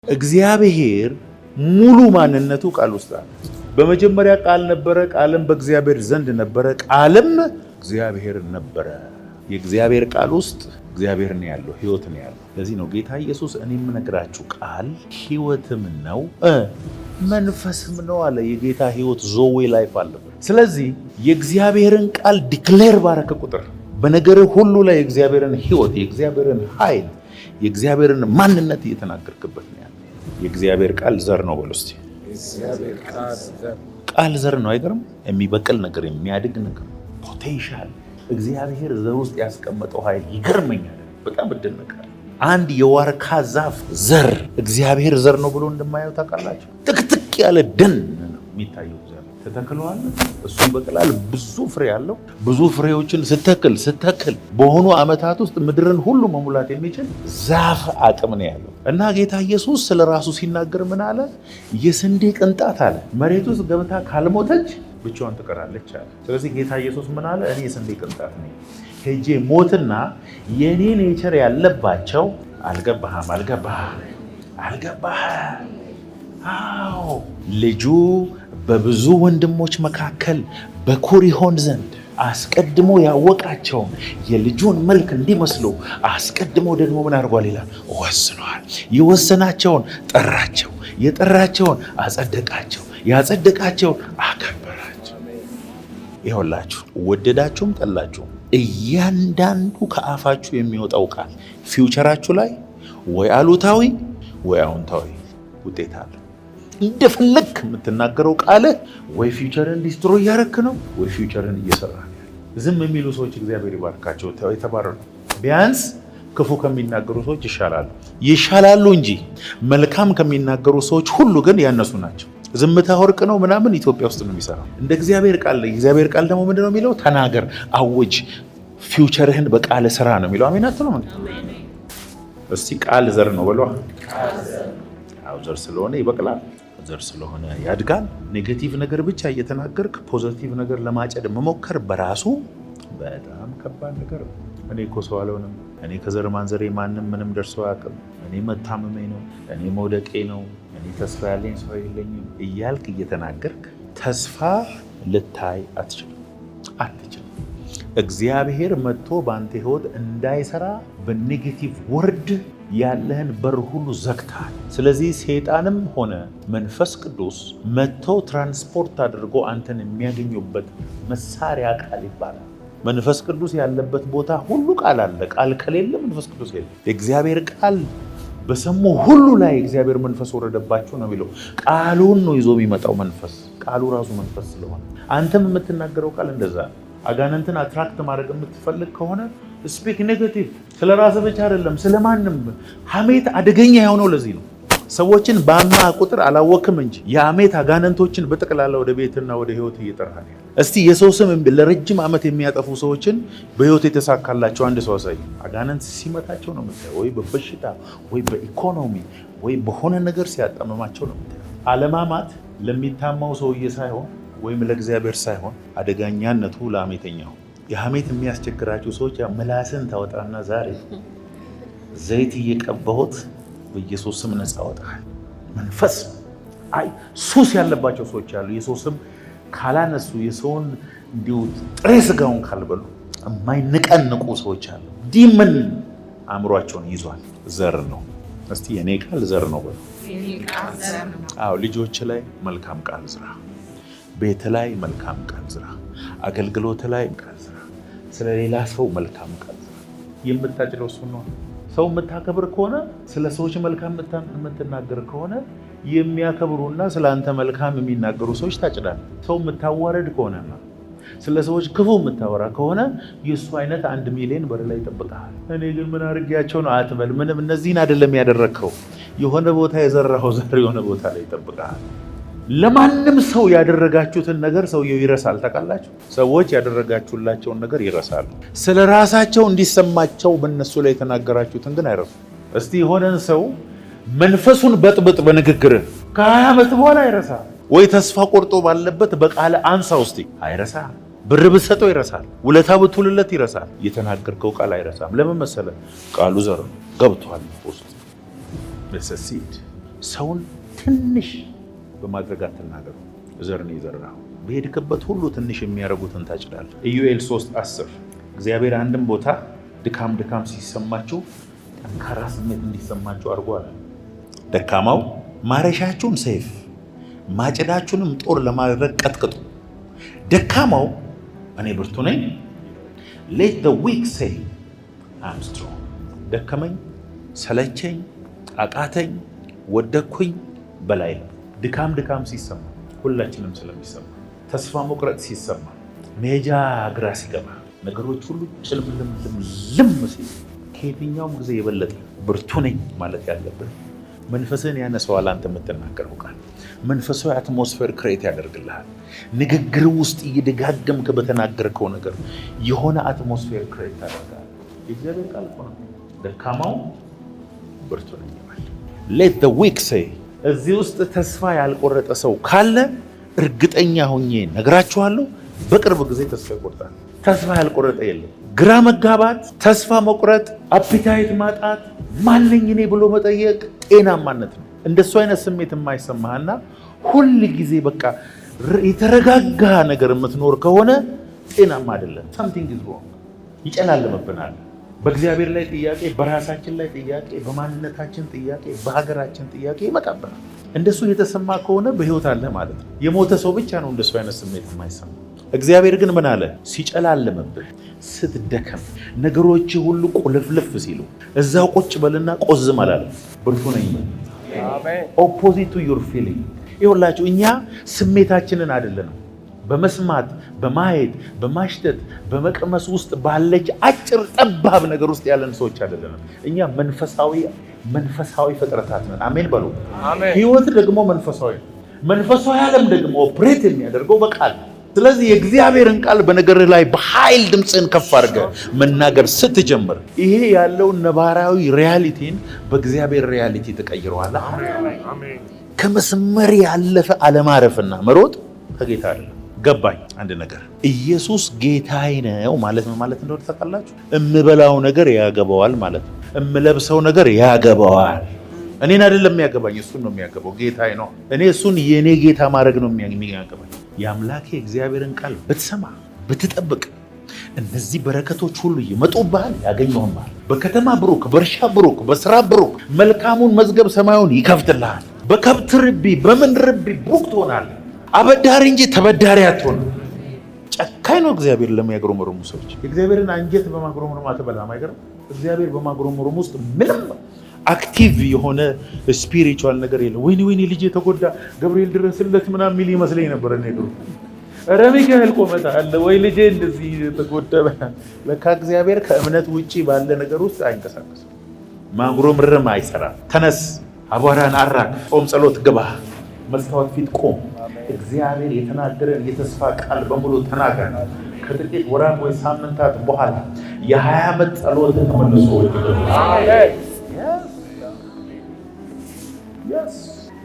እግዚአብሔር ሙሉ ማንነቱ ቃል ውስጥ አለ። በመጀመሪያ ቃል ነበረ፣ ቃልም በእግዚአብሔር ዘንድ ነበረ፣ ቃልም እግዚአብሔር ነበረ። የእግዚአብሔር ቃል ውስጥ እግዚአብሔር ነው ያለው፣ ሕይወት ነው ያለው። ለዚህ ነው ጌታ ኢየሱስ እኔ የምነግራችሁ ቃል ሕይወትም ነው መንፈስም ነው አለ። የጌታ ሕይወት ዞዌ ላይፍ አለበት። ስለዚህ የእግዚአብሔርን ቃል ዲክሌር ባረከ ቁጥር በነገር ሁሉ ላይ የእግዚአብሔርን ሕይወት፣ የእግዚአብሔርን ኃይል፣ የእግዚአብሔርን ማንነት እየተናገርክበት ነው ያለው። የእግዚአብሔር ቃል ዘር ነው በሉ እስቲ። ቃል ዘር ነው አይገርም? የሚበቅል ነገር፣ የሚያድግ ነገር፣ ፖቴንሻል እግዚአብሔር ዘር ውስጥ ያስቀመጠው ኃይል ይገርመኛል። በጣም እደነቃለሁ። አንድ የዋርካ ዛፍ ዘር እግዚአብሔር ዘር ነው ብሎ እንደማየው ታውቃላችሁ? ጥቅጥቅ ያለ ደን ነው የሚታየው። ተተክለዋል፣ እሱ በቀላል ብዙ ፍሬ ያለው ብዙ ፍሬዎችን ስተክል በሆኑ ዓመታት ውስጥ ምድርን ሁሉ መሙላት የሚችል ዛፍ አቅም ነው ያለው። እና ጌታ ኢየሱስ ስለ ራሱ ሲናገር ምን አለ? የስንዴ ቅንጣት አለ መሬት ውስጥ ገብታ ካልሞተች ብቻዋን ትቀራለች አለ። ስለዚህ ጌታ ኢየሱስ ምን አለ? እኔ የስንዴ ቅንጣት ነኝ፣ ሄጄ ሞትና የኔ ኔቸር ያለባቸው አልገባህም። አዎ ልጁ በብዙ ወንድሞች መካከል በኩር ይሆን ዘንድ አስቀድሞ ያወቃቸውን የልጁን መልክ እንዲመስሉ አስቀድሞ ደግሞ ምን አድርጓል ይላል? ወስኗል። የወሰናቸውን ጠራቸው፣ የጠራቸውን አጸደቃቸው፣ ያጸደቃቸውን አከበራቸው። ይኸውላችሁ ወደዳችሁም ጠላችሁም እያንዳንዱ ከአፋችሁ የሚወጣው ቃል ፊውቸራችሁ ላይ ወይ አሉታዊ ወይ አዎንታዊ ውጤት አለ። እንደፈለክ የምትናገረው ቃል ወይ ፊውቸርን ዲስትሮይ እያረክ ነው ወይ ፊውቸርን እየሰራ ነው። ዝም የሚሉ ሰዎች እግዚአብሔር ይባርካቸው፣ የተባረሩ። ቢያንስ ክፉ ከሚናገሩ ሰዎች ይሻላሉ እንጂ መልካም ከሚናገሩ ሰዎች ሁሉ ግን ያነሱ ናቸው። ዝምታ ወርቅ ነው ምናምን ኢትዮጵያ ውስጥ ነው የሚሰራው። እንደ እግዚአብሔር ቃል የእግዚአብሔር ቃል ደግሞ ምንድን ነው የሚለው? ተናገር፣ አውጅ፣ ፊውቸርህን በቃል ስራ ነው የሚለው። አሜን አትሉም? እስቲ ቃል ዘር ነው በሏ። ዘር ስለሆነ ይበቅላል፣ ዘር ስለሆነ ያድጋል። ኔጌቲቭ ነገር ብቻ እየተናገርክ ፖዚቲቭ ነገር ለማጨድ መሞከር በራሱ በጣም ከባድ ነገር ነው። እኔ እኮ ሰው አልሆንም፣ እኔ ከዘር ማንዘሬ ማንም ምንም ደርሶ አያውቅም፣ እኔ መታመሜ ነው፣ እኔ መውደቄ ነው፣ እኔ ተስፋ ያለኝ ሰው የለኝም እያልክ እየተናገርክ ተስፋ ልታይ አትችልም። እግዚአብሔር መጥቶ በአንተ ህይወት እንዳይሰራ በኔጌቲቭ ወርድ ያለህን በር ሁሉ ዘግተሃል። ስለዚህ ሰይጣንም ሆነ መንፈስ ቅዱስ መጥተው ትራንስፖርት አድርጎ አንተን የሚያገኙበት መሳሪያ ቃል ይባላል። መንፈስ ቅዱስ ያለበት ቦታ ሁሉ ቃል አለ። ቃል ከሌለ መንፈስ ቅዱስ የለም። የእግዚአብሔር ቃል በሰሙ ሁሉ ላይ እግዚአብሔር መንፈስ ወረደባቸው ነው የሚለው። ቃሉን ነው ይዞ የሚመጣው መንፈስ። ቃሉ ራሱ መንፈስ ስለሆነ አንተም የምትናገረው ቃል እንደዛ ነው። አጋንንትን አትራክት ማድረግ የምትፈልግ ከሆነ ስፒክ ኔጌቲቭ። ስለ ራስህ ብቻ አይደለም፣ ስለማንም። ሐሜት አደገኛ የሆነው ለዚህ ነው። ሰዎችን በአማ ቁጥር አላወክም እንጂ የሐሜት አጋንንቶችን በጠቅላላ ወደ ቤትና ወደ ህይወት እየጠራህ ነው። እስቲ የሰው ስም ለረጅም ዓመት የሚያጠፉ ሰዎችን በህይወት የተሳካላቸው አንድ ሰው አሳይ። አጋንንት ሲመታቸው ነው የምታየው፣ ወይ በበሽታ ወይ በኢኮኖሚ ወይ በሆነ ነገር ሲያጣመማቸው ነው የምታየው። አለማማት ለሚታማው ሰውዬ ሳይሆን ወይም ለእግዚአብሔር ሳይሆን አደገኛነቱ ለሐሜተኛው። የሐሜት የሚያስቸግራችሁ ሰዎች ምላስን ታወጣና ዛሬ ዘይት እየቀባሁት በኢየሱስ ስም ነፃ ወጣል። መንፈስ ሱስ ያለባቸው ሰዎች አሉ። የሰው ስም ካላነሱ የሰውን እንዲሁ ጥሬ ስጋውን ካልበሉ የማይነቀንቁ ሰዎች አሉ። ዲመን አእምሯቸውን ይዟል። ዘር ነው። እስቲ የኔ ቃል ዘር ነው በሉ። አዎ ልጆች ላይ መልካም ቃል ዝራ፣ ቤት ላይ መልካም ቃል ዝራ፣ አገልግሎት ላይ ቃል ዝራ፣ ስለሌላ ሰው መልካም ቃል ዝራ። የምታጭለው እሱ ነው። ሰው የምታከብር ከሆነ ስለ ሰዎች መልካም የምትናገር ከሆነ የሚያከብሩና ስለ አንተ መልካም የሚናገሩ ሰዎች ታጭዳለህ። ሰው የምታዋረድ ከሆነና ስለ ሰዎች ክፉ የምታወራ ከሆነ የእሱ አይነት 1 ሚሊዮን በር ላይ ይጠብቃል። እኔ ግን ምን አድርጌያቸው ነው አትበል። ምንም እነዚህን አይደለም ያደረግከው። የሆነ ቦታ የዘራኸው ዘር የሆነ ቦታ ላይ ይጠብቃል። ለማንም ሰው ያደረጋችሁትን ነገር ሰውየው ይረሳል። ታውቃላችሁ? ሰዎች ያደረጋችሁላቸውን ነገር ይረሳሉ። ስለ ራሳቸው እንዲሰማቸው በእነሱ ላይ የተናገራችሁትን ግን አይረሱ። እስቲ የሆነን ሰው መንፈሱን በጥብጥ በንግግር ከ20 ዓመት በኋላ አይረሳል። ወይ ተስፋ ቆርጦ ባለበት በቃለ አንሳው እስቲ አይረሳ። ብር ብትሰጠው ይረሳል። ውለታ ብትውልለት ይረሳል። የተናገርከው ቃል አይረሳም። ለምን መሰለ? ቃሉ ዘር ገብቷል ውስጥ። ለሰሲድ ሰውን ትንሽ በማድረግ አትናገሩ። ዘርን የዘራኸው በሄድክበት ሁሉ ትንሽ የሚያደርጉትን ታጭዳለህ። ኢዩኤል 3:10 እግዚአብሔር አንድም ቦታ ድካም ሲሰማችሁ ጠንካራ ስሜት እንዲሰማችሁ አድርጓል። ደካማው ማረሻችሁን ሰይፍ ማጭዳችሁንም ጦር ለማድረግ ቀጥቅጡ። ደካማው እኔ ብርቱ ነኝ። let the weak say I'm strong። ደከመኝ፣ ሰለቸኝ፣ አቃተኝ፣ ወደኩኝ በላይ ነው። ድካም ሲሰማ ሁላችንም ስለሚሰማ፣ ተስፋ መቁረጥ ሲሰማ፣ መሄጃ ግራ ሲገባ፣ ነገሮች ሁሉ ጭልምልም ሲል ከየትኛውም ጊዜ የበለጠ ብርቱ ነኝ ማለት ያለብን መንፈስህን ያነሳዋል። አንተ የምትናገረው ቃል መንፈሳዊ አትሞስፌር ክሬት ያደርግልሃል። ንግግር ውስጥ እየደጋገምክ በተናገርከው ነገር የሆነ አትሞስፌር ክሬት ያደርጋል። የእግዚአብሔር ቃል እኮ ነው። ደካማው ብርቱ ነኝ ይላል። let the weak say። እዚህ ውስጥ ተስፋ ያልቆረጠ ሰው ካለ እርግጠኛ ሆኜ ነግራችኋለሁ፣ በቅርብ ጊዜ ተስፋ ይቆርጣል። ተስፋ ያልቆረጠ የለም። ግራ መጋባት፣ ተስፋ መቁረጥ፣ አፒታይት ማጣት፣ ማንኝ እኔ ብሎ መጠየቅ ጤናማነት ነው። እንደሱ አይነት ስሜት የማይሰማህና ሁል ጊዜ በቃ የተረጋጋ ነገር የምትኖር ከሆነ ጤናማ አይደለም። something is wrong። ይጨላለምብናል። በእግዚአብሔር ላይ ጥያቄ፣ በራሳችን ላይ ጥያቄ፣ በማንነታችን ጥያቄ፣ በሀገራችን ጥያቄ ይመጣብናል። እንደሱ የተሰማ ከሆነ በህይወት አለ ማለት ነው። የሞተ ሰው ብቻ ነው እንደሱ አይነት ስሜት የማይሰማ። እግዚአብሔር ግን ምን አለ? ሲጨላለምብህ፣ ስትደከም፣ ነገሮች ሁሉ ቁልፍልፍ ሲሉ እዛው ቁጭ በልና ቆዝም አላለ። ብርቱ ነኝ። ኦፖዚት ቱ ዩር ፊሊንግ። ይኸውላችሁ እኛ ስሜታችንን አይደለንም በመስማት በማየት በማሽተት በመቅመስ ውስጥ ባለች አጭር ጠባብ ነገር ውስጥ ያለን ሰዎች አይደለንም። እኛ መንፈሳዊ ፍጥረታት ነን። አሜን በሉ። ህይወት ደግሞ መንፈሳዊ ዓለም ደግሞ ኦፕሬት የሚያደርገው በቃል። ስለዚህ የእግዚአብሔርን ቃል በነገር ላይ በኃይል ድምፅን ከፍ አድርገህ መናገር ስትጀምር ይሄ ያለውን ነባራዊ ሪያሊቲን በእግዚአብሔር ሪያሊቲ ተቀይረዋል። ከመስመር ያለፈ አለማረፍና መሮጥ ከጌታ አይደለም። ገባኝ አንድ ነገር። ኢየሱስ ጌታዬ ነው ማለት ምን ማለት እንደሆነ ታውቃላችሁ? እምበላው ነገር ያገባዋል ማለት ነው። እምለብሰው ነገር ያገባዋል። እኔን አይደለም የሚያገባኝ፣ እሱን ነው የሚያገባው። ጌታዬ ነው። እኔ እሱን የኔ ጌታ ማድረግ ነው የሚያገባኝ። የአምላኬ እግዚአብሔርን ቃል ብትሰማ ብትጠብቅ እነዚህ በረከቶች ሁሉ ይመጡብሃል፣ ያገኙህማል። በከተማ ብሩክ፣ በእርሻ ብሩክ፣ በስራ ብሩክ፣ መልካሙን መዝገብ ሰማዩን ይከፍትልሃል። በከብት ርቢ፣ በምን ርቢ ብሩክ ትሆናለህ። አበዳሪ እንጂ ተበዳሪ አትሆንም። ጨካኝ ነው እግዚአብሔር ለሚያጉረመርሙ ሰዎች። የእግዚአብሔርን አንጀት በማጉረምረም አትበላም። አይገርም? እግዚአብሔር በማጉረምረም ውስጥ ምንም አክቲቭ የሆነ ስፒሪቹዋል ነገር የለም። ወይኔ ልጅ የተጎዳ ገብርኤል ድረስለት ምናምን የሚል ይመስለኝ ነበር። እኔ ድሮ ኧረ ሚካኤል ቆመታ አለ ወይ ልጄ እንደዚህ የተጎዳ። ለካ እግዚአብሔር ከእምነት ውጪ ባለ ነገር ውስጥ አይንቀሳቀስም። ማጉረምረም አይሰራም። ተነስ፣ አቧራን አራክ፣ ጾም ጸሎት ግባ፣ መስታወት ፊት ቆም። እግዚአብሔር የተናገረን የተስፋ ቃል በሙሉ ተናገር። ከጥቂት ወራት ወይ ሳምንታት በኋላ የ20 ዓመት ጸሎት ተመልሶ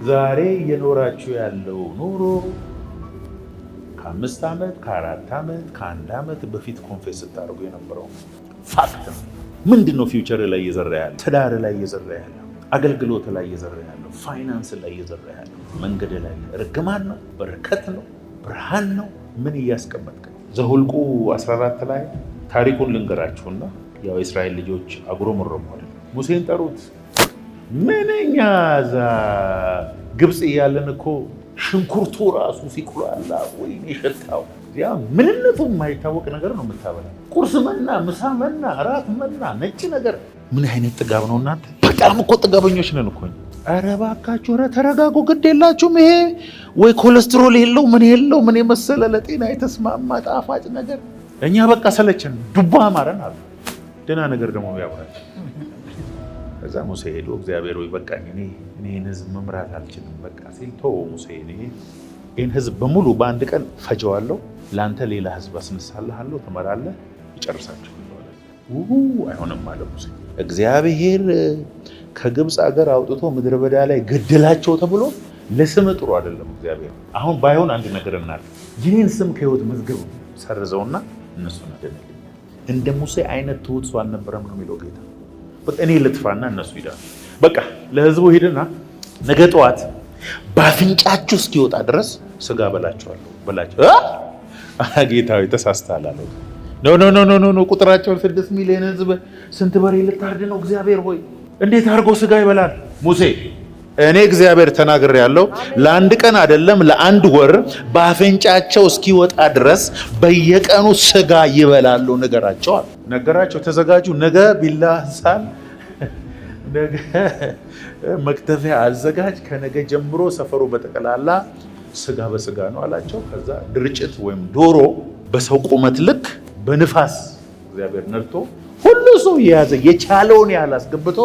ዛሬ እየኖራችሁ ያለው ኑሮ ከ5 ዓመት ከ4 ዓመት ከ1 ዓመት በፊት ኮንፌስ ስታደርጉ የነበረው ፋክት ነው። ምንድን ነው ፊውቸር ላይ እየዘራ ያለው? ትዳር ላይ እየዘራ ያለው፣ አገልግሎት ላይ እየዘራ ያለው፣ ፋይናንስ ላይ እየዘራ ያለው፣ መንገድ ላይ እርግማን ነው፣ በረከት ነው፣ ብርሃን ነው። ምን እያስቀመጥክ ነው? ዘኍልቍ 14 ላይ ታሪኩን ልንገራችሁና ያው የእስራኤል ልጆች አጉረመረሙ አይደል? ሙሴን ጠሩት። ምንኛ እዛ ግብፅ እያለን እኮ ሽንኩርቱ ራሱ ሲቁላላ ወይኔ የሸታው ያ ምንነቱ የማይታወቅ ነገር ነው የምታበላ። ቁርስ መና፣ ምሳ መና፣ እራት መና፣ ነጭ ነገር። ምን አይነት ጥጋብ ነው እናንተ! በጣም እኮ ጥጋበኞች ነን እኮ። ኧረ እባካችሁ፣ ኧረ ተረጋጉ፣ ግድ የላችሁም። ይሄ ወይ ኮሌስትሮል የለው ምን የመሰለ ለጤና የተስማማ ጣፋጭ ነገር። እኛ በቃ ሰለችን፣ ዱባ አማረን አሉ። ደህና ነገር ደግሞ ያብራል። ከዛ ሙሴ ሄዶ እግዚአብሔር ወይ በቃ እኔ ይህን ህዝብ መምራት አልችልም በቃ ሲል ተወው ሙሴ። ይህን ህዝብ በሙሉ በአንድ ቀን ፈጀዋለሁ፣ ለአንተ ሌላ ህዝብ አስነሳልሃለሁ፣ ትመራለህ፣ ይጨርሳቸው። አይሆንም አለ ሙሴ። እግዚአብሔር ከግብፅ ሀገር አውጥቶ ምድረ በዳ ላይ ገደላቸው ተብሎ ለስም ጥሩ አይደለም እግዚአብሔር። አሁን ባይሆን አንድ ነገር እናድርግ፣ ይህን ስም ከህይወት መዝገብ ሰርዘውና እነሱን አደነልኝ። እንደ ሙሴ አይነት ትሁት ሰው አልነበረም ነው የሚለው ጌታ። በቃ እኔ ልጥፋና እነሱ ይዳሉ። በቃ ለህዝቡ ሂድና ነገ ጠዋት በአፍንጫችሁ እስኪወጣ ድረስ ስጋ በላችኋለሁ በላቸው። ጌታዊ ተሳስተሃል አለው። ኖ ቁጥራቸውን 6 ሚሊዮን ህዝብ ስንት በሬ ልታርድ ነው? እግዚአብሔር ሆይ እንዴት አድርጎ ስጋ ይበላል? ሙሴ እኔ እግዚአብሔር ተናግሬያለሁ፣ ለአንድ ቀን አይደለም ለአንድ ወር በአፍንጫቸው እስኪወጣ ድረስ በየቀኑ ስጋ ይበላሉ ነገራቸው። ተዘጋጁ። ነገ ቢላ ሳል፣ ነገ መክተፊያ አዘጋጅ። ከነገ ጀምሮ ሰፈሩ በጠቅላላ ስጋ በስጋ ነው አላቸው። ከዛ ድርጭት ወይም ዶሮ በሰው ቁመት ልክ በንፋስ እግዚአብሔር ነድቶ ሁሉ ሰው የያዘ የቻለውን ያህል አስገብቶ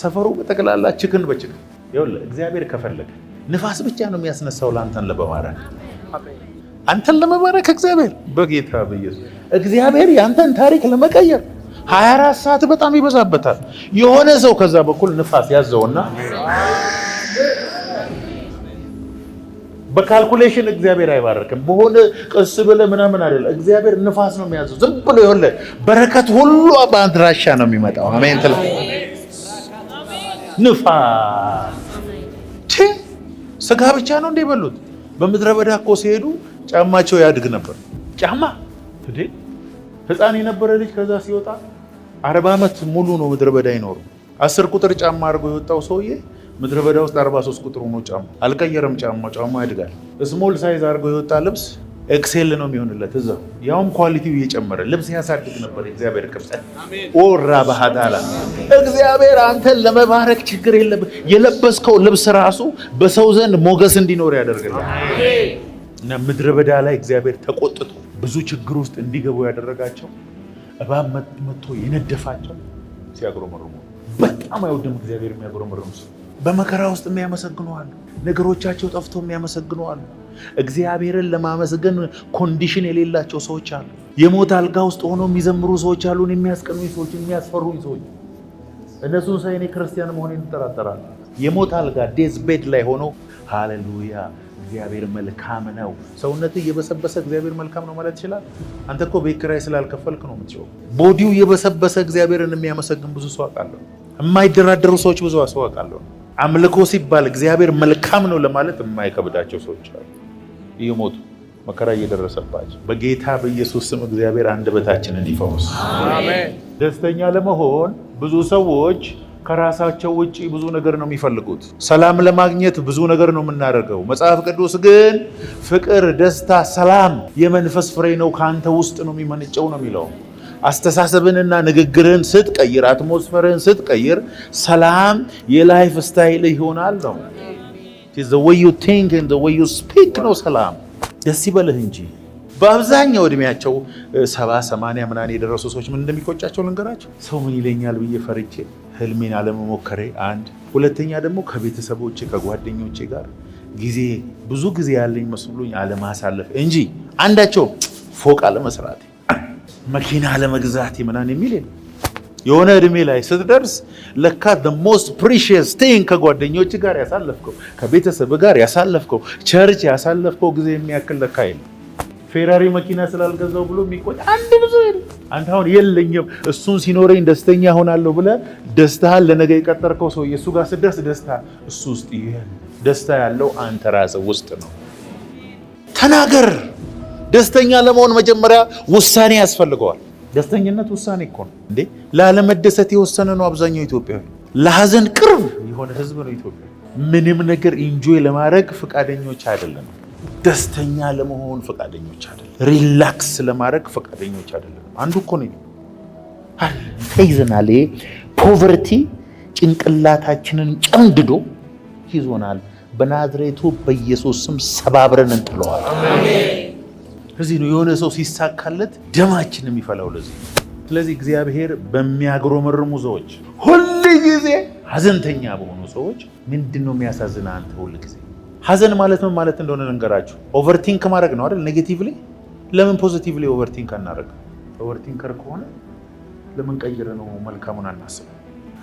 ሰፈሩ በጠቅላላ ችክን በችክን። ይኸውልህ እግዚአብሔር ከፈለገ ንፋስ ብቻ ነው የሚያስነሳው ለአንተን ለመባረክ፣ አንተን ለመባረክ እግዚአብሔር በጌታ በኢየሱስ እግዚአብሔር ያንተን ታሪክ ለመቀየር 24 ሰዓት በጣም ይበዛበታል። የሆነ ሰው ከዛ በኩል ንፋስ ያዘውና በካልኩሌሽን እግዚአብሔር አይባረክም። በሆነ ቀስ ብለህ ምናምን አይደለም። እግዚአብሔር ንፋስ ነው የሚያዘው። ዝም ብሎ ይኸውልህ በረከት ሁሉ በአድራሻ ነው የሚመጣው። አሜን ትል ንፋስ ስጋ ብቻ ነው እንደ በሉት። በምድረ በዳ እኮ ሲሄዱ ጫማቸው ያድግ ነበር። ጫማ ህፃን የነበረ ልጅ ከዛ ሲወጣ 40 ዓመት ሙሉ ነው ምድረ በዳ ይኖሩ። 10 ቁጥር ጫማ አድርጎ የወጣው ሰውዬ ምድረ በዳ ውስጥ 43 ቁጥር ሆኖ ጫማ አልቀየረም። ጫማ ያድጋል። ስሞል ሳይዝ አድርጎ የወጣ ልብስ ኤክሴል ነው የሚሆንለት እዛው፣ ያውም ኳሊቲው እየጨመረ ልብስ ያሳድግ ነበር። እግዚአብሔር ቅርጸት ኦራ ባህዳላ እግዚአብሔር አንተን ለመባረክ ችግር የለብህ። የለበስከው ልብስ ራሱ በሰው ዘንድ ሞገስ እንዲኖር ያደርጋል። እና ምድረ በዳ ላይ እግዚአብሔር ተቆጥቶ ብዙ ችግር ውስጥ እንዲገቡ ያደረጋቸው እባብ መጥቶ የነደፋቸው ሲያጉረመርሙ በጣም አይወድም እግዚአብሔር የሚያጉረመርሙ ሰው። በመከራ ውስጥ የሚያመሰግኑ አሉ። ነገሮቻቸው ጠፍቶ የሚያመሰግኑ አሉ። እግዚአብሔርን ለማመስገን ኮንዲሽን የሌላቸው ሰዎች አሉ። የሞት አልጋ ውስጥ ሆነው የሚዘምሩ ሰዎች አሉ። የሚያስቀኑኝ ሰዎች፣ የሚያስፈሩኝ ሰዎች። እነሱን ሳይ እኔ ክርስቲያን መሆኔን እጠራጠራለሁ። የሞት አልጋ ዴዝ ቤድ ላይ ሆነው ሃሌሉያ እግዚአብሔር መልካም ነው። ሰውነት እየበሰበሰ እግዚአብሔር መልካም ነው ማለት ይችላል? አንተ እኮ ቤት ኪራይ ስላልከፈልክ ነው የምትጮው። ቦዲው እየበሰበሰ እግዚአብሔርን የሚያመሰግን ብዙ ሰው አውቃለሁ። የማይደራደሩ ሰዎች ብዙ ሰው አውቃለሁ። አምልኮ ሲባል እግዚአብሔር መልካም ነው ለማለት የማይከብዳቸው ሰዎች አሉ። እየሞቱ መከራ እየደረሰባቸው በጌታ በኢየሱስ ስም እግዚአብሔር አንደበታችንን ይፈውስ። አሜን። ደስተኛ ለመሆን ብዙ ሰዎች ከራሳቸው ውጪ ብዙ ነገር ነው የሚፈልጉት። ሰላም ለማግኘት ብዙ ነገር ነው የምናደርገው። መጽሐፍ ቅዱስ ግን ፍቅር፣ ደስታ፣ ሰላም የመንፈስ ፍሬ ነው ከአንተ ውስጥ ነው የሚመነጨው ነው የሚለው። አስተሳሰብንና ንግግርን ስትቀይር፣ አትሞስፌርን ስትቀይር ሰላም የላይፍ ስታይል ይሆናል ነው። the way you think and the way you speak ነው ሰላም። ደስ ይበልህ እንጂ በአብዛኛው እድሜያቸው 70 80 ምናምን የደረሱ ሰዎች ምን እንደሚቆጫቸው ልንገራቸው። ሰው ምን ይለኛል ብዬ ፈርቼ ህልሜን አለመሞከሬ አንድ፣ ሁለተኛ ደግሞ ከቤተሰቦቼ ከጓደኞቼ ጋር ብዙ ጊዜ ያለኝ መስሎኝ አለማሳለፍ እንጂ አንዳቸው ፎቅ አለመስራት መኪና አለመግዛት ምናምን የሚል የሆነ እድሜ ላይ ስትደርስ ለካ the most precious thing ከጓደኞች ጋር ያሳለፍከው፣ ከቤተሰብ ጋር ያሳለፍከው፣ ቸርች ያሳለፍከው ጊዜ የሚያክል ለካ የለም። ፌራሪ መኪና ስላልገዛው ብሎ የሚቆጭ አንድ ብዙ የለም። አንተ አሁን የለኝም እሱን ሲኖረኝ ደስተኛ ሆናለሁ ብለህ ደስታህን ለነገ የቀጠርከው ሰው የእሱ ጋር ስትደርስ ደስታ እሱ ውስጥ ይሄን ደስታ ያለው አንተ ራስህ ውስጥ ነው። ተናገር። ደስተኛ ለመሆን መጀመሪያ ውሳኔ ያስፈልገዋል። ደስተኝነት ውሳኔ እኮ ነው እንዴ! ላለመደሰት የወሰነ ነው አብዛኛው ኢትዮጵያዊ። ለሐዘን ቅርብ የሆነ ህዝብ ነው ኢትዮጵያ። ምንም ነገር ኢንጆይ ለማድረግ ፈቃደኞች አይደለም። ደስተኛ ለመሆን ፈቃደኞች አይደለም። ሪላክስ ለማድረግ ፈቃደኞች አይደለም። አንዱ እኮ ነው ተይዘናል። ፖቨርቲ ጭንቅላታችንን ጨምድዶ ይዞናል። በናዝሬቱ በኢየሱስ ስም ሰባብረን እንጥለዋል። አሜን። እዚህ ነው የሆነ ሰው ሲሳካለት ደማችን የሚፈላው ለዚህ። ስለዚህ እግዚአብሔር በሚያግሮመርሙ ሰዎች፣ ሁሉ ጊዜ ሐዘንተኛ በሆኑ ሰዎች ምንድነው የሚያሳዝን? አንተ ሁሉ ጊዜ ሐዘን ማለት ምን ማለት እንደሆነ ልንገራችሁ። ኦቨርቲንክ ማድረግ ነው አይደል? ኔጌቲቭሊ። ለምን ፖዚቲቭሊ ኦቨርቲንክ አናደርግ? ኦቨርቲንከር ከሆነ ለምን ቀይረ ነው መልካሙን አናስብ?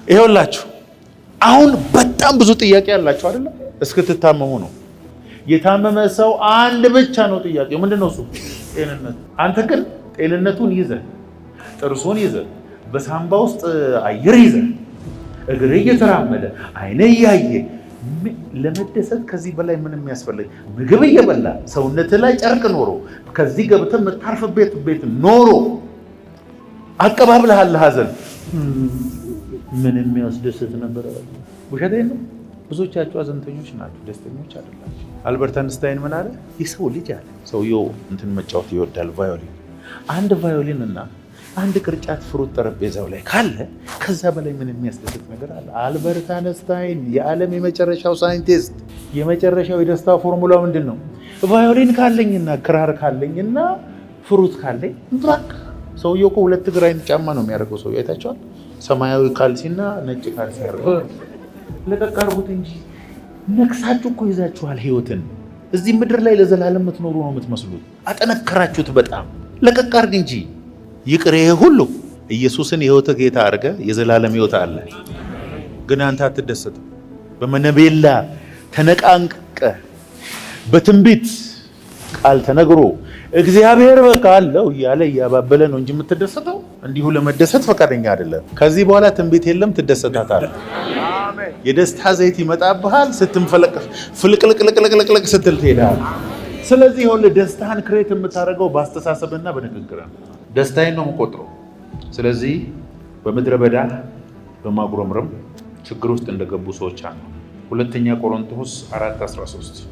ይኸውላችሁ አሁን በጣም ብዙ ጥያቄ ያላችሁ አይደል? እስክትታመሙ ነው። የታመመ ሰው አንድ ብቻ ነው ጥያቄው። ምንድነው እሱ? ጤንነት። አንተ ግን ጤንነቱን ይዘህ፣ ጥርሱን ይዘህ፣ በሳምባ ውስጥ አየር ይዘህ፣ እግር እየተራመደ አይነ እያየ ለመደሰት ከዚህ በላይ ምንም የሚያስፈልግ ምግብ እየበላ ሰውነት ላይ ጨርቅ ኖሮ ከዚህ ገብተህ የምታርፍበት ቤት ኖሮ አቀባብለሃል ሐዘን ምን የሚያስደስት ነበር? ውሸቴን ነው። ብዙዎቻችሁ ሐዘንተኞች ናችሁ፣ ደስተኞች አይደላችሁ። አልበርት አንስታይን ምን አለ? የሰው ልጅ አለ ሰውየው እንትን መጫወት ይወዳል፣ ቫዮሊን። አንድ ቫዮሊን እና አንድ ቅርጫት ፍሩት ጠረጴዛው ላይ ካለ ከዛ በላይ ምን የሚያስደስት ነገር አለ? አልበርት አንስታይን የዓለም የመጨረሻው ሳይንቲስት፣ የመጨረሻው የደስታ ፎርሙላ ምንድን ነው? ቫዮሊን ካለኝና ክራር ካለኝና ፍሩት ካለኝ ብራክ። ሰውየው እኮ 2 እግር አይነት ጫማ ነው የሚያደርገው። ሰውየው አይታችኋል? ሰማያዊ ካልሲና ነጭ ካልሲ ያደርገው። ለቀቅ አድርጉት እንጂ ነክሳችሁ እኮ ይዛችኋል ህይወትን። እዚህ ምድር ላይ ለዘላለም የምትኖሩ ነው የምትመስሉት። አጠነከራችሁት በጣም። ለቀቅ አድርግ እንጂ ይቅር። ይሄ ሁሉ ኢየሱስን የህይወት ጌታ አድርገህ የዘላለም ህይወት አለ። ግን አንተ አትደሰትም። በመነቤላ ተነቃንቀ በትንቢት ቃል ተነግሮ እግዚአብሔር በቃ አለው እያለ እያባበለ ነው እንጂ የምትደሰተው እንዲሁ ለመደሰት ፈቃደኛ አይደለም። ከዚህ በኋላ ትንቢት የለም፣ ትደሰታታለህ። የደስታ ዘይት ይመጣብሃል። ስትንፈለቀፍ ፍልቅልቅልቅልቅልቅ ስትል ትሄዳለህ። ስለዚህ ይኸውልህ ደስታን ክሬት የምታደርገው በአስተሳሰብና በንግግር ነው። ደስታዬን ነው የምቆጥረው። ስለዚህ በምድረ በዳ በማጉረምረም ችግር ውስጥ እንደገቡ ሰዎች አሉ። 2ኛ ቆሮንቶስ 4:13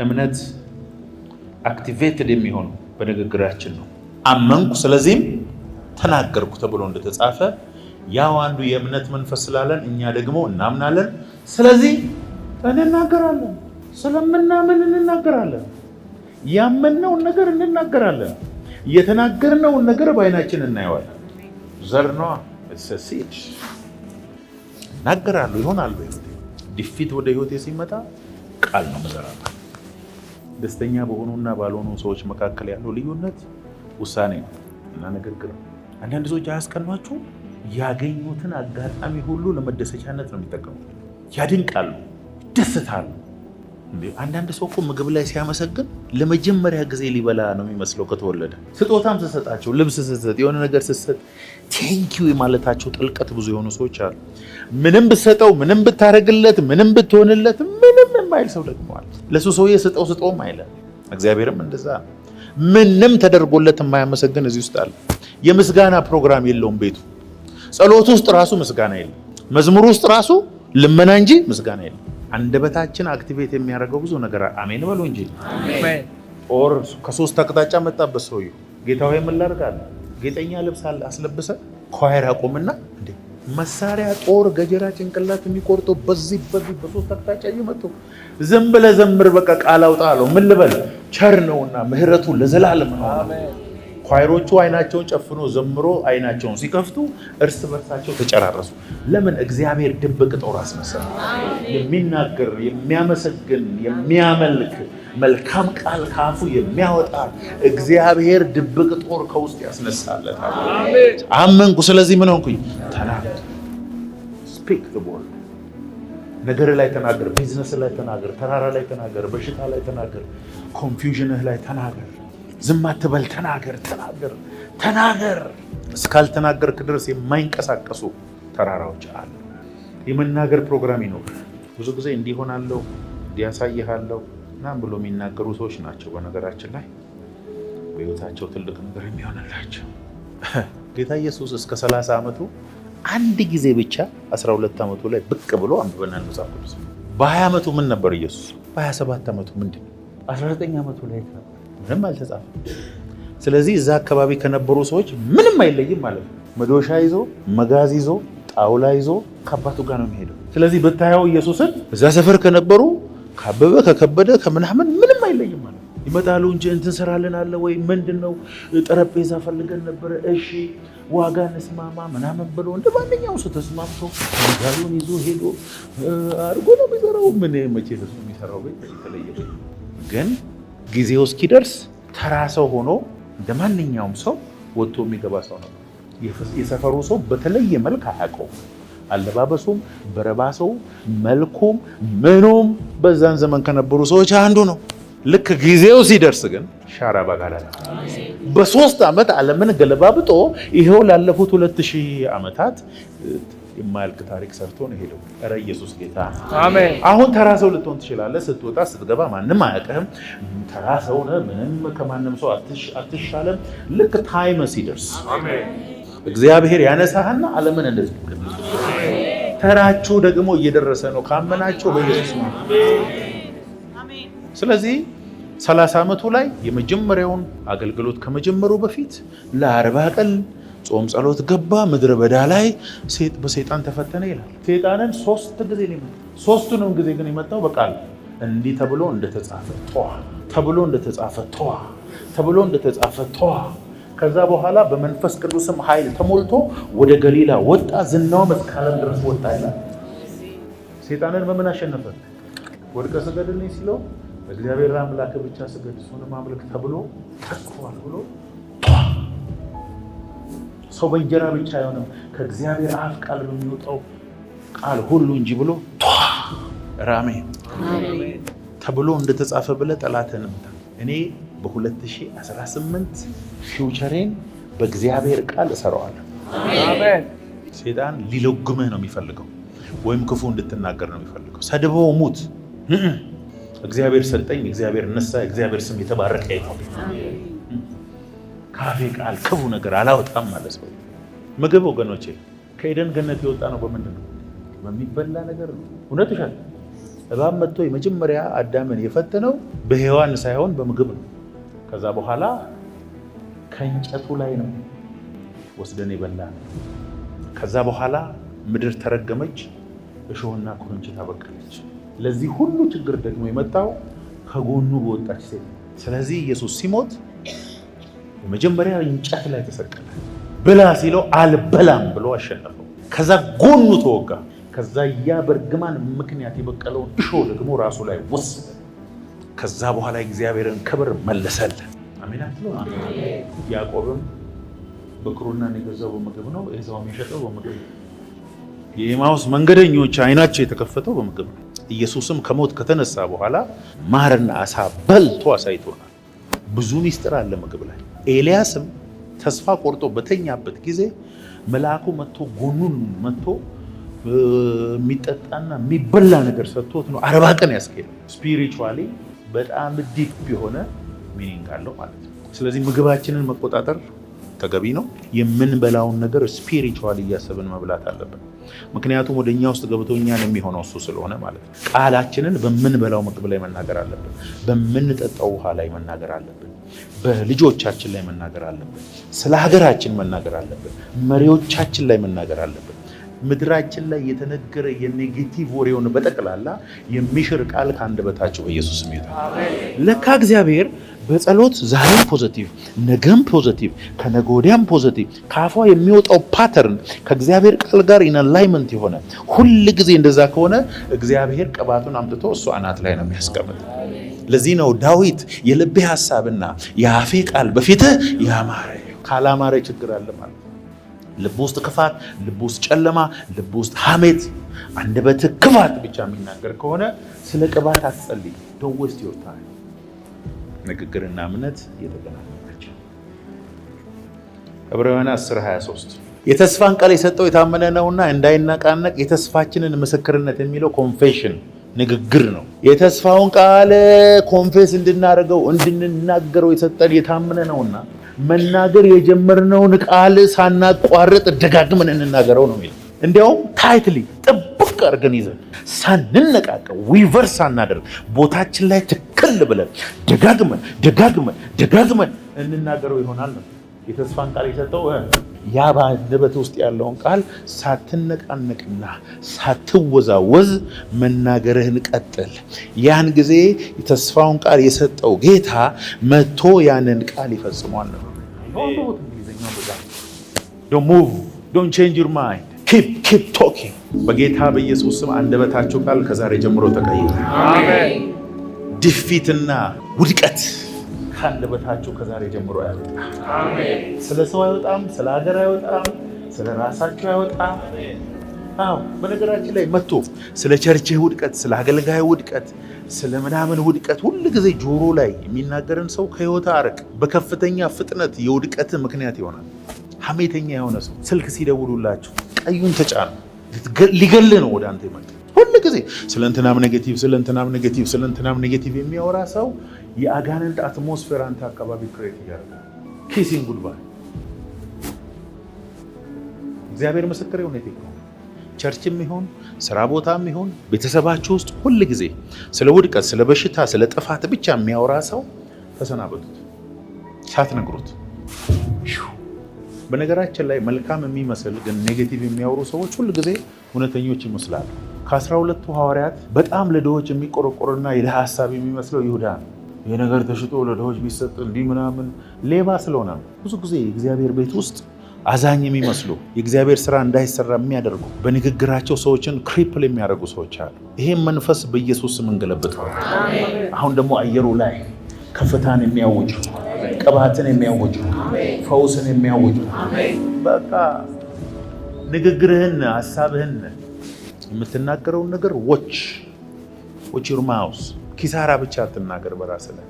እምነት አክቲቬትድ የሚሆነው በንግግራችን ነው። አመንኩ ስለዚህም ተናገርኩ ተብሎ እንደተጻፈ ያው አንዱ የእምነት መንፈስ ስላለን እኛ ደግሞ እናምናለን፣ ስለዚህ እንናገራለን። ስለምናምን እንናገራለን። ያመንነውን ነገር እንናገራለን። የተናገርነውን ነገር በዓይናችን እናየዋለን። ዘር ነዋ ሲድ እናገራለሁ፣ ይሆናል። በህይወቴ ዲፊት ወደ ህይወቴ ሲመጣ ቃል ነው መዘራበት። ደስተኛ በሆኑና ባልሆኑ ሰዎች መካከል ያለው ልዩነት ውሳኔ ነው እና ንግግር ነው። አንዳንድ ሰዎች አያስቀኗችሁ? ያገኙትን አጋጣሚ ሁሉ ለመደሰቻነት ነው የሚጠቀሙት። ያድንቃሉ፣ ይደሰታሉ። አንዳንድ ሰው እኮ ምግብ ላይ ሲያመሰግን ለመጀመሪያ ጊዜ ሊበላ ነው የሚመስለው ከተወለደ። ስጦታም ስሰጣቸው፣ ልብስ ስሰጥ፣ የሆነ ነገር ስሰጥ ቴንኪው የማለታቸው ጥልቀት ብዙ የሆኑ ሰዎች አሉ። ምንም ብትሰጠው፣ ምንም ብታረግለት፣ ምንም ብትሆንለት ምንም የማይል ሰው ደግሞ አለ። ለሱ ሰውዬ ስጠው ስጠውም አይለም። እግዚአብሔርም እንደዛ ነው። ምንም ተደርጎለት የማያመሰግን እዚህ ውስጥ አለ። የምስጋና ፕሮግራም የለውም ቤቱ። ጸሎት ውስጥ ራሱ ምስጋና የለም። መዝሙር ውስጥ ራሱ ልመና እንጂ ምስጋና የለም። አንደበታችን አክቲቬት የሚያደርገው ብዙ ነገር አሜን በሉ እንጂ አሜን። ኦር ከሶስት አቅጣጫ መጣበት ሰውዬው። ጌታ ሆይ ምን ላድርግ? ጌጠኛ ልብስ አስለብሰ ኳየር አቆምና እንዴ መሳሪያ ጦር ገጀራ ጭንቅላት የሚቆርጠው በዚህ በሶስት አቅጣጫ እየመጡ ዝም ብለህ ዘምር፣ በቃ ቃል አውጣ አለው። ምን ልበል? ቸር ነውና ምህረቱ ለዘላለም ነው። ኳይሮቹ አይናቸውን ጨፍኖ ዘምሮ አይናቸውን ሲከፍቱ እርስ በርሳቸው ተጨራረሱ። ለምን? እግዚአብሔር ድብቅ ጦር አስመሰለ። የሚናገር የሚያመሰግን የሚያመልክ መልካም ቃል ካፉ የሚያወጣ እግዚአብሔር ድብቅ ጦር ከውስጥ ያስነሳለታል። አመንኩ ስለዚህ ምን ሆንኩኝ? ተናገር። ስፒክ ዘ ወርድ። ነገር ላይ ተናገር፣ ቢዝነስ ላይ ተናገር፣ ተራራ ላይ ተናገር፣ በሽታ ላይ ተናገር፣ ኮንፊውዥንህ ላይ ተናገር። ዝም አትበል፣ ተናገር፣ ተናገር፣ ተናገር። እስካልተናገርክ ድረስ የማይንቀሳቀሱ ተራራዎች አሉ። የመናገር ፕሮግራም ይኖራል። ብዙ ጊዜ እንዲሆናለሁ እንዲያሳይሃለሁ ምናምን ብሎ የሚናገሩ ሰዎች ናቸው በነገራችን ላይ በሕይወታቸው ትልቅ ነገር የሚሆንላቸው። ጌታ ኢየሱስ እስከ 30 ዓመቱ አንድ ጊዜ ብቻ 12 ዓመቱ ላይ ብቅ ብሎ አንብበናል መጽሐፍ ቅዱስ። በ20 ዓመቱ ምን ነበር ኢየሱስ? በ27 ዓመቱ ምንድን ነው? 19 ዓመቱ ላይ ምንም አልተጻፈም። ስለዚህ እዛ አካባቢ ከነበሩ ሰዎች ምንም አይለይም ማለት ነው። መዶሻ ይዞ መጋዝ ይዞ ጣውላ ይዞ ከአባቱ ጋር ነው የሚሄደው። ስለዚህ ብታየው ኢየሱስን እዛ ሰፈር ከነበሩ ካበበ ከከበደ ከምናምን ምንም አይለይም ማለት ነው። ይመጣሉ እንጂ እንትን ሰራልን አለ ወይ ምንድን ነው ጠረጴዛ ፈልገን ነበረ፣ እሺ ዋጋ እንስማማ ምናምን ብሎ እንደ ማንኛውም ሰው ተስማምቶ መጋዙን ይዞ ሄዶ አድርጎ ነው የሚሰራው። ምን መቼ ነው የሚሰራው? ቤት የተለየ ግን ጊዜው እስኪደርስ ተራ ሰው ሆኖ እንደ ማንኛውም ሰው ወጥቶ የሚገባ ሰው ነው። የሰፈሩ ሰው በተለየ መልክ አያውቀውም። አለባበሱም፣ በረባሰው፣ መልኩም ምኑም በዛን ዘመን ከነበሩ ሰዎች አንዱ ነው። ልክ ጊዜው ሲደርስ ግን ሻራ ባጋላ በ3 ዓመት ዓለምን ገለባብጦ ይሄው ላለፉት 2000 ዓመታት የማያልቅ ታሪክ ሰርቶ ነው ሄደው። ኧረ ኢየሱስ ጌታ አሜን። አሁን ተራ ሰው ልትሆን ትችላለህ። ስትወጣ ስትገባ ማንም አያውቅህም። ተራ ሰው ነህ። ምንም ከማንም ሰው አትሻለም። ልክ ታይም ሲደርስ እግዚአብሔር ያነሳህና ዓለምን እንደዚህ ተራችሁ ደግሞ እየደረሰ ነው ካመናችሁ በኢየሱስ ነው። ስለዚህ 30 ዓመቱ ላይ የመጀመሪያውን አገልግሎት ከመጀመሩ በፊት ለ40 ቀን ጾም ጸሎት ገባ። ምድረ በዳ ላይ በሰይጣን ተፈተነ ይላል። ሰይጣንን 3 ጊዜ ነው የመጣው። 3ቱንም ጊዜ ግን የመጣው በቃል እንዲህ ተብሎ እንደተጻፈ ተዋ፣ ተብሎ እንደተጻፈ ተዋ፣ ተብሎ እንደተጻፈ ተዋ። ከዛ በኋላ በመንፈስ ቅዱስም ኃይል ተሞልቶ ወደ ገሊላ ወጣ። ዝናው እስከ ዓለም ድረስ ወጣ ይላል። ሰይጣንን በምን አሸነፈ? ወድቀ ስገድልኝ ሲለው እግዚአብሔር አምላክ ብቻ ስገድ እሱንም አምልክ ተብሎ ተጽፏል ብሎ ሰው በእንጀራ ብቻ አይሆንም ከእግዚአብሔር አፍ ቃል በሚወጣው ቃል ሁሉ እንጂ ብሎ ራሜ ተብሎ እንደተጻፈ ብለህ ጠላትህን ምታ። እኔ በ2018 ፊውቸሬን በእግዚአብሔር ቃል እሰራዋለሁ። አሜን። ሰይጣን ሊለጉምህ ነው የሚፈልገው፣ ወይም ክፉ እንድትናገር ነው የሚፈልገው። ሰድበው ሙት። እግዚአብሔር ሰጠኝ፣ እግዚአብሔር ነሳ፣ እግዚአብሔር ስም የተባረከ ይሁን። ካፌ ቃል ክፉ ነገር አላወጣም ማለት ነው። ምግብ ወገኖቼ ከኤደን ገነት የወጣ ነው በምንድን ነው? በሚበላ ነገር ነው። እውነት ይሻል። እባብ መጥቶ የመጀመሪያ አዳምን የፈተነው በሔዋን ሳይሆን በምግብ ነው። ከዛ በኋላ ከእንጨቱ ላይ ነው ወስደን የበላ ነው። ከዛ በኋላ ምድር ተረገመች፣ እሾህና ኩርንችት አበቀለች። ለዚህ ሁሉ ችግር ደግሞ የመጣው ከጎኑ በወጣች ሴት። ስለዚህ ኢየሱስ ሲሞት የመጀመሪያ እንጨት ላይ ተሰቀለ። ብላ ሲለው አልበላም ብሎ አሸነፈው። ከዛ ጎኑ ተወጋ። ከዛ ያ በርግማን ምክንያት የበቀለውን እሾህ ደግሞ ራሱ ላይ ወሰደ። ከዛ በኋላ እግዚአብሔርን ክብር መለሰልን። አሜን አትሉ? ያዕቆብም በክሩና የገዛው በምግብ ነው፣ ኤሳውም የሸጠው በምግብ ነው። የኤማውስ መንገደኞች አይናቸው የተከፈተው በምግብ ነው። ኢየሱስም ከሞት ከተነሳ በኋላ ማርና አሳ በልቶ አሳይቶናል። ብዙ ሚስጥር አለ ምግብ ላይ። ኤልያስም ተስፋ ቆርጦ በተኛበት ጊዜ መልአኩ መጥቶ ጎኑን መጥቶ የሚጠጣና የሚበላ ነገር ሰጥቶት ነው 40 ቀን ያስኬደው። ስፒሪቹዋሊ በጣም ዲፕ የሆነ ሚኒንግ አለው ማለት ነው። ስለዚህ ምግባችንን መቆጣጠር ተገቢ ነው። የምንበላውን ነገር ስፒሪቹዋሊ እያሰብን መብላት አለብን። ምክንያቱም ወደኛ ውስጥ ገብቶ እኛን የሚሆነው እሱ ስለሆነ ማለት ነው። ቃላችንን በምንበላው ምግብ ላይ መናገር አለብን። በምንጠጣው ውሃ ላይ መናገር አለብን። በልጆቻችን ላይ መናገር አለብን። ስለ ሀገራችን መናገር አለብን። መሪዎቻችን ላይ መናገር አለብን። ምድራችን ላይ የተነገረ የኔጌቲቭ ወሬውን በጠቅላላ የሚሽር ቃል ከአንደበታችሁ በኢየሱስ ስም ይውጣ። ለካ እግዚአብሔር በጸሎት ዛሬም ፖዚቲቭ፣ ነገም ፖዚቲቭ፣ ከነገ ወዲያም ፖዚቲቭ ከአፏ የሚወጣው ፓተርን ከእግዚአብሔር ቃል ጋር ኢን አላይመንት የሆነ ሁል ጊዜ እንደዛ ከሆነ እግዚአብሔር ቅባቱን አምጥቶ እሱ አናት ላይ ነው የሚያስቀምጥ። ለዚህ ነው ዳዊት የልቤ ሐሳብና የአፌ ቃል በፊትህ ያማረ። ካላማረ ችግር አለ ማለት ነው። ልብ ውስጥ ክፋት፣ ልብ ውስጥ ጨለማ፣ ልብ ውስጥ ሐሜት፣ አንደበትህ ክፋት ብቻ የሚናገር ከሆነ ስለ ቅባት አትጸልይ። ዶንት ዌስት ዮር ታይም። ንግግርና እምነት የተገናኙ ናቸው። ዕብራውያን 10:23 የተስፋን ቃል የሰጠው የታመነ ነውና እንዳይናቃነቅ የተስፋችንን ምስክርነት የሚለው ኮንፌሽን ንግግር ነው። የተስፋውን ቃል ኮንፌስ እንድናደርገው እንድንናገረው የሰጠን የታመነ ነውና መናገር የጀመርነውን ቃል ሳናቋርጥ ደጋግመን እንናገረው ነው የሚለው። እንዲያውም ታይትሊ ጥብቅ አድርገን ይዘን ሳንነቃቀው ዊቨር ሳናደርግ ቦታችን ላይ ትክል ብለን ደጋግመን እንናገረው ይሆናል ነው። የተስፋን ቃል የሰጠው ያ በአንደበት ውስጥ ያለውን ቃል ሳትነቃነቅና ሳትወዛወዝ መናገርህን ቀጥል። ያን ጊዜ የተስፋውን ቃል የሰጠው ጌታ መጥቶ ያንን ቃል ይፈጽሟል ነው። Don't move, don't change your mind. Keep talking. በጌታ በኢየሱስ ስም አንደበታችሁ ቃል ከዛሬ ጀምሮ ተቀይሯል። አሜን። ድፊትና ውድቀት አንደበታችሁ ከዛሬ ጀምሮ አይወጣ። አሜን። ስለ ሰው አይወጣም፣ ስለ ሀገር አይወጣም፣ ስለ ራሳችሁ አይወጣም። አዎ፣ በነገራችን ላይ መጥቶ ስለ ቸርችህ ውድቀት፣ ስለ አገልጋይ ውድቀት፣ ስለ ምናምን ውድቀት ሁሉ ጊዜ ጆሮ ላይ የሚናገርን ሰው ከህይወት አርቅ። በከፍተኛ ፍጥነት የውድቀት ምክንያት ይሆናል። ሐሜተኛ የሆነ ሰው ስልክ ሲደውሉላችሁ ቀዩን ተጫኑ። ሊገልህ ነው ወደ አንተ ይመጣ። ሁሉ ጊዜ ስለ እንትናም ኔጌቲቭ የሚያወራ ሰው የአጋንንት አትሞስፌር አንተ አካባቢ ክሬት ያደርጋል። ኪሲንግ ጉድባይ። እግዚአብሔር ምስክር ይሁን። ቸርችም ይሁን ስራ ቦታም ይሁን ቤተሰባችሁ ውስጥ ሁሉ ጊዜ ስለ ውድቀት፣ ስለ በሽታ፣ ስለ ጥፋት ብቻ የሚያወራ ሰው ተሰናበቱት፣ ሳትነግሩት። በነገራችን ላይ መልካም የሚመስል ግን ኔጌቲቭ የሚያወሩ ሰዎች ሁሉ ጊዜ እውነተኞች ይመስላሉ። ከ12ቱ ሐዋርያት በጣም ለድሆች የሚቆረቆርና የድሃ ሐሳብ የሚመስለው ይሁዳ ነው። ይሄ ነገር ተሽጦ ለድሆች ቢሰጥ እንዲህ ምናምን ሌባ ስለሆነ ነው። ብዙ ጊዜ የእግዚአብሔር ቤት ውስጥ አዛኝ የሚመስሉ የእግዚአብሔር ስራ እንዳይሰራ የሚያደርጉ በንግግራቸው ሰዎችን ክሪፕል የሚያደርጉ ሰዎች አሉ። ይሄን መንፈስ በኢየሱስ ስም እንገለብጠዋል። አሁን ደግሞ አየሩ ላይ ከፍታን የሚያውጁ፣ ቅባትን የሚያውጁ፣ ፈውስን የሚያውጁ በቃ ንግግርህን፣ ሐሳብህን፣ የምትናገረውን ነገር ዎች ዩር ማውስ። ኪሳራ ብቻ አትናገር በራስህ ላይ።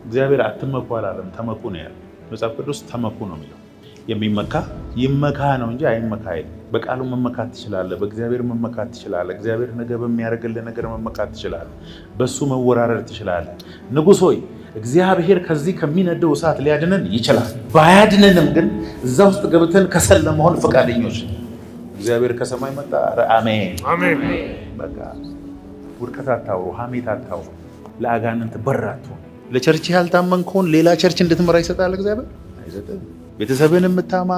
እግዚአብሔር አትመኩ አላለም፣ ተመኩ ነው ያለው። መጽሐፍ ቅዱስ ተመኩ ነው የሚለው። የሚመካ ይመካ ነው እንጂ አይመካ አይደለም። በቃሉ መመካት ትችላለህ። በእግዚአብሔር መመካት ትችላለህ። እግዚአብሔር ነገ በሚያደርግልህ ነገር መመካት ትችላለህ። በሱ መወራረድ ትችላለህ። ንጉሥ ሆይ እግዚአብሔር ከዚህ ከሚነደው እሳት ሊያድነን ይችላል። ባያድነንም ግን እዛ ውስጥ ገብተን ከሰል ለመሆን ፈቃደኞች። እግዚአብሔር ከሰማይ መጣ። አሜን አሜን። በቃ ውድቀት አታውሩ፣ ሐሜት አታውሩ፣ ለአጋንንት በር አትሆኑ። ለቸርች ያልታመን ከሆን ሌላ ቸርች እንድትመራ ይሰጣል እግዚአብሔር? አይሰጥም። ቤተሰብን የምታማ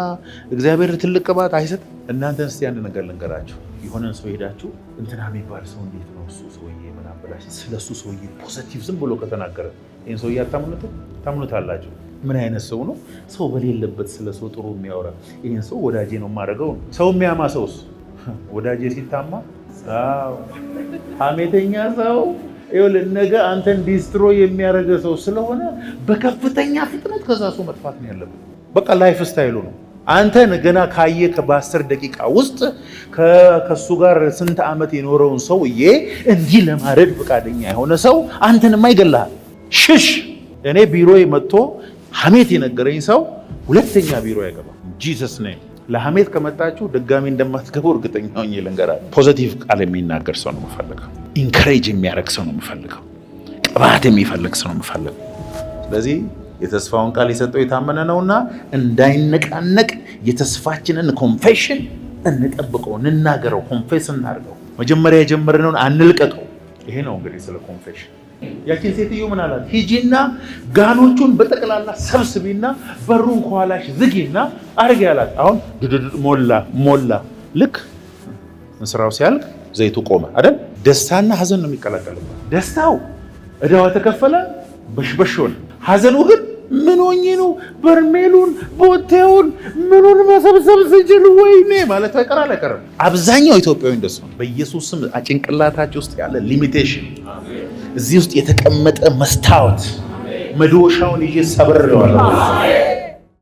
እግዚአብሔር ትልቅ ቅባት አይሰጥም? እናንተን እስቲ አንድ ነገር ልንገራችሁ። የሆነን ሰው ሄዳችሁ እንትና የሚባል ሰው እንዴት ነው እሱ ሰውዬ ምናምን ብላችሁ ስለሱ ሰውዬ ፖዚቲቭ ዝም ብሎ ከተናገረ ይህን ሰውዬ ታምኑታላችሁ? ምን አይነት ሰው ነው? ሰው በሌለበት ስለ ሰው ጥሩ የሚያወራ ይህን ሰው ወዳጄ ነው የማደርገው ነው። ሰው የሚያማ ሰውስ ወዳጄ ሲታማ ሐሜተኛ ሰው ነገ አንተን ዲስትሮይ የሚያደርግ ሰው ስለሆነ በከፍተኛ ፍጥነት ከዛ ሰው መጥፋት ነው ያለበት። በቃ ላይፍ ስታይሉ ነው። አንተን ገና ካየ በ10 ደቂቃ ውስጥ ከሱ ጋር ስንት ዓመት የኖረውን ሰውዬ እንዲህ ለማረድ ፈቃደኛ የሆነ ሰው አንተንማ ይገላል። ሽሽ። እኔ ቢሮ መጥቶ ሐሜት የነገረኝ ሰው ሁለተኛ ቢሮ አይገባም። ጂሰስ ኔም። ለሐሜት ከመጣችሁ ድጋሚ እንደማትገቡ እርግጠኛ ሆኜ ልንገራችሁ። ፖዚቲቭ ቃል የሚናገር ሰው ነው የምፈልገው። ኢንከሬጅ የሚያደርግ ሰው ነው የምፈልገው። ቅባት የሚፈልግ ሰው ነው የምፈልገው። ስለዚህ የተስፋውን ቃል የሰጠው የታመነ ነውና እንዳይነቃነቅ የተስፋችንን ኮንፌሽን እንጠብቀው፣ እንናገረው፣ ኮንፌስ እናድርገው። መጀመሪያ የጀመርነውን አንልቀቀው። ይሄ ነው እንግዲህ ስለ ኮንፌሽን። ያቺን ሴትዮ ምን አላት? ሂጂና ጋኖቹን በጠቅላላ ሰብስቢና በሩን ከኋላሽ ዝጊና አርጊ አላት። አሁን ሞላ። ልክ እንስራው ሲያልቅ ዘይቱ ቆመ አይደል? ደስታና ሐዘን ነው የሚቀላቀልበት። ደስታው እዳዋ ተከፈለ፣ በሽበሽ ሆነ። ሐዘኑ ግን ምን ሆኜ ነው በርሜሉን፣ ቦቴውን፣ ምኑን መሰብሰብ ስችል ወይኔ ማለት አይቀርም። አብዛኛው ኢትዮጵያዊ እንደሱ ነው። በኢየሱስ ስም ጭንቅላታቸው ውስጥ ያለ ሊሚቴሽን፣ እዚህ ውስጥ የተቀመጠ መስታወት መዶሻውን ይዤ ሰብሬዋለሁ።